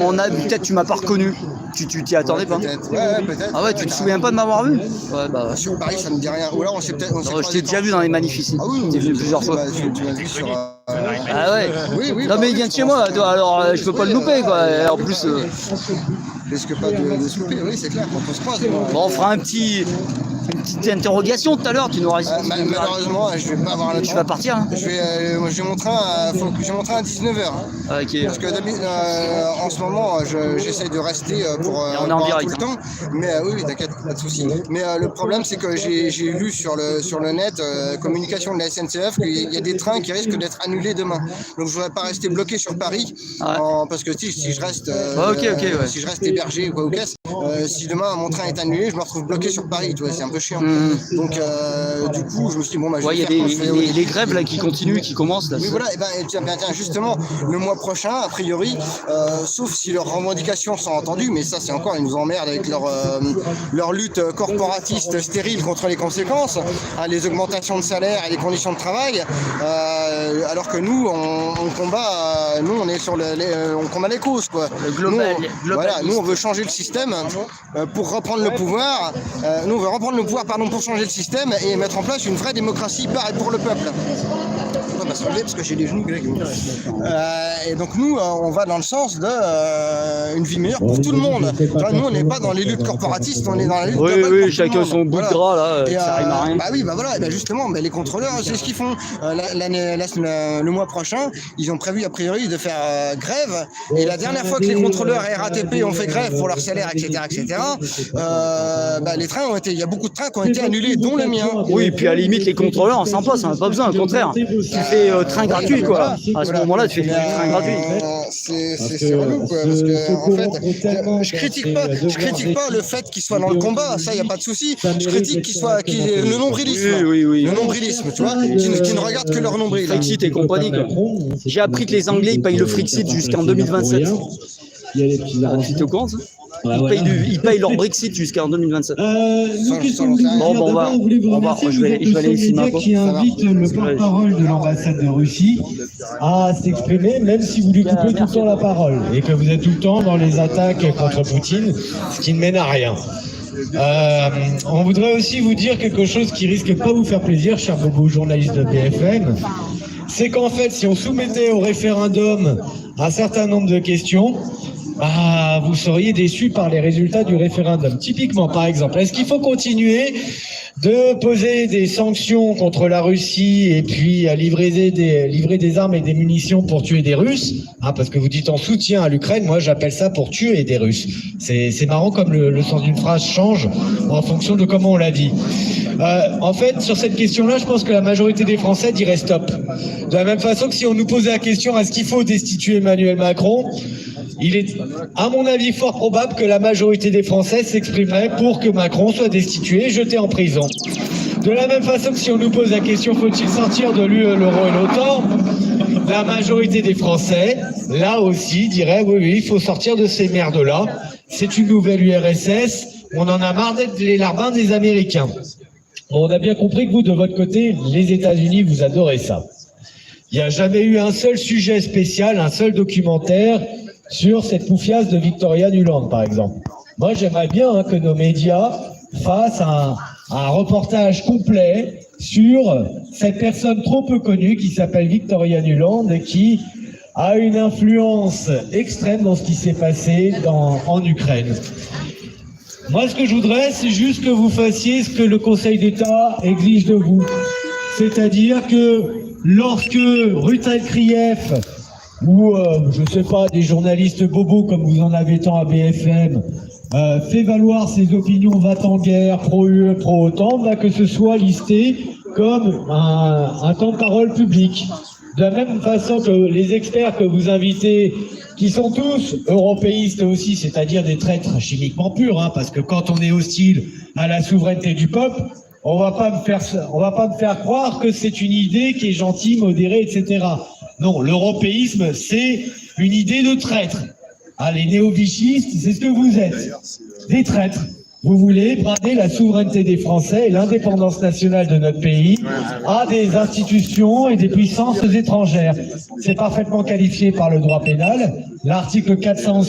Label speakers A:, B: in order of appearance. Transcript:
A: On a peut-être tu m'as pas reconnu. Tu t'y attendais pas?
B: Peut-être. Ouais, peut-être.
A: Ah ouais, tu te souviens pas de m'avoir vu? Ouais, bah.
B: Sur Paris, ça me dit rien. Ou alors on s'est peut-être.
A: Je t'ai déjà vu dans les manifs ici.
B: Ah oui,
A: t'es venu plusieurs fois.
B: Tu m'as vu sur.
A: Ah ouais.
B: Oui.
A: Non mais il vient de chez moi, toi, alors je peux pas le louper quoi. Et en plus.
B: Risque pas de souper, oui, c'est clair, quand on se croise.
A: Bon, on fera une petite interrogation tout à l'heure, tu nous auras.
B: Malheureusement, je vais pas avoir le temps.
A: Tu vas partir hein?
B: J'ai mon train à 19h.
A: Ah, ok.
B: Parce que en ce moment, j'essaye de rester pour
A: on est en direct,
B: tout le temps. Mais oui, t'inquiète, pas de soucis. Mais le problème, c'est que j'ai lu sur le net, communication de la SNCF, qu'il y a des trains qui risquent d'être annulés demain. Donc je voudrais pas rester bloqué sur Paris, parce que si je reste, si je reste hébergé ou quoi ou qu'est-ce, si demain mon train est annulé, je me retrouve bloqué sur Paris, tu vois, c'est un peu chiant. Donc du coup, je me suis dit bon, bah,
A: il y a les grèves là qui continuent, qui commencent là.
B: Oui, voilà, et tiens, justement, le mois prochain, a priori, sauf si leurs revendications sont entendues, mais ça c'est encore, ils nous emmerdent avec leur lutte corporatiste stérile contre les conséquences, les augmentations de salaire et les conditions de travail, alors que nous, on combat, nous on est sur on combat les causes, quoi. Nous on veut changer le système pour reprendre le pouvoir, nous on veut reprendre le pouvoir pour changer le système et mettre en place une vraie démocratie pour le peuple. On va se relever parce que j'ai les genoux grecs. Et donc nous, on va dans le sens de une vie meilleure pour tout le monde. Nous, on n'est pas dans les luttes corporatistes, on est dans la lutte
A: Oui, chacun son bout de gras là, ça arrive à rien.
B: Bah oui, bah voilà, et justement, les contrôleurs, c'est ce qu'ils font. Le mois prochain, ils ont prévu a priori de faire grève. Et la dernière fois que les contrôleurs RATP ont fait grève pour leur salaire, etc., les trains il y a beaucoup de trains qui ont été annulés, dont le mien.
A: Oui, et puis à la limite, les contrôleurs, on s'en passe, on n'a pas besoin, au contraire. Tu fais train gratuit, quoi. À ce moment-là, tu fais train gratuit.
B: C'est relou, quoi, parce que, en fait, je critique pas le fait qu'ils soient dans le combat, ça, il n'y a pas de souci. Je critique le nombrilisme.
A: Oui.
B: Le nombrilisme, tu vois, qui ne regarde que leur nombril.
A: Frexit et compagnie, quoi. J'ai appris que les Anglais, ils payent le Frexit jusqu'en 2027. Tu te comptes? Ils payent leur Brexit jusqu'en 2027. Je vais aller ici
C: qui invite le porte-parole de l'ambassade de Russie à s'exprimer, même si vous lui coupez tout le temps la parole et que vous êtes tout le temps dans les attaques contre Poutine, ce qui ne mène à rien. On voudrait aussi vous dire quelque chose qui risque pas vous faire plaisir, chers beaux journalistes de BFM, c'est qu'en fait, si on soumettait au référendum un certain nombre de questions, vous seriez déçus par les résultats du référendum. Typiquement, par exemple, est-ce qu'il faut continuer de poser des sanctions contre la Russie et puis à livrer des armes et des munitions pour tuer des Russes, parce que vous dites en soutien à l'Ukraine, moi j'appelle ça pour tuer des Russes. C'est marrant comme le sens d'une phrase change en fonction de comment on l'a dit. En fait, sur cette question-là, je pense que la majorité des Français dirait stop. De la même façon que si on nous posait la question, est-ce qu'il faut destituer Emmanuel Macron ? Il est, à mon avis, fort probable que la majorité des Français s'exprimerait pour que Macron soit destitué et jeté en prison. De la même façon que si on nous pose la question, faut-il sortir de l'UE, l'euro et l'OTAN ? La majorité des Français, là aussi, dirait oui, il faut sortir de ces merdes-là. C'est une nouvelle URSS. On en a marre d'être les larbins des Américains. Bon, on a bien compris que vous, de votre côté, les États-Unis, vous adorez ça. Il n'y a jamais eu un seul sujet spécial, un seul documentaire sur cette poufiasse de Victoria Nuland, par exemple. Moi, j'aimerais bien que nos médias fassent un reportage complet sur cette personne trop peu connue qui s'appelle Victoria Nuland et qui a une influence extrême dans ce qui s'est passé en Ukraine. Moi, ce que je voudrais, c'est juste que vous fassiez ce que le Conseil d'État exige de vous. C'est-à-dire que lorsque Rutel Krief ou, je sais pas, des journalistes bobos comme vous en avez tant à BFM, fait valoir ses opinions va-t-en-guerre, pro-UE, pro-OTAN, que ce soit listé comme un temps de parole public. De la même façon que les experts que vous invitez, qui sont tous européistes aussi, c'est-à-dire des traîtres chimiquement purs, parce que quand on est hostile à la souveraineté du peuple, on va pas me faire croire que c'est une idée qui est gentille, modérée, etc. Non, l'européisme, c'est une idée de traître. Les néo-vichistes, c'est ce que vous êtes, des traîtres. Vous voulez brader la souveraineté des Français et l'indépendance nationale de notre pays à des institutions et des puissances étrangères. C'est parfaitement qualifié par le droit pénal. L'article 411